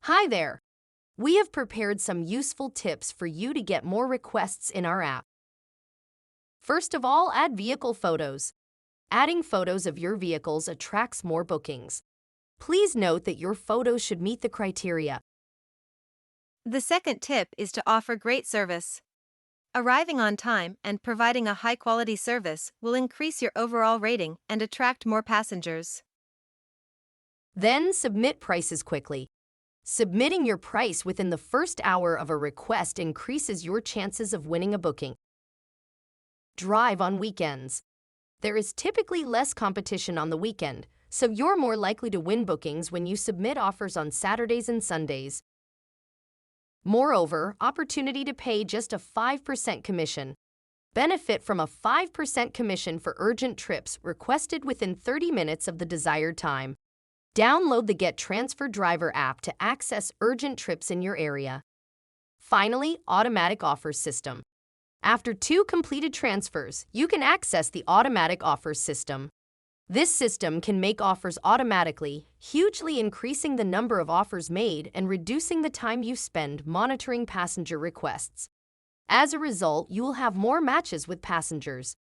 Hi there! We have prepared some useful tips for you to get more requests in our app. First of all, add vehicle photos. Adding photos of your vehicles attracts more bookings. Please note that your photos should meet the criteria. The second tip is to offer great service. Arriving on time and providing a high-quality service will increase your overall rating and attract more passengers. Then submit prices quickly. Submitting your price within the first hour of a request increases your chances of winning a booking. Drive on weekends. There is typically less competition on the weekend, so you're more likely to win bookings when you submit offers on Saturdays and Sundays. Moreover, opportunity to pay just a 5% commission. Benefit from a 5% commission for urgent trips requested within 30 minutes of the desired time. Download the GetTransfer driver app to access urgent trips in your area. Finally, automatic offers system. After 2 completed transfers, you can access the automatic offers system. This system can make offers automatically, hugely increasing the number of offers made and reducing the time you spend monitoring passenger requests. As a result, you will have more matches with passengers.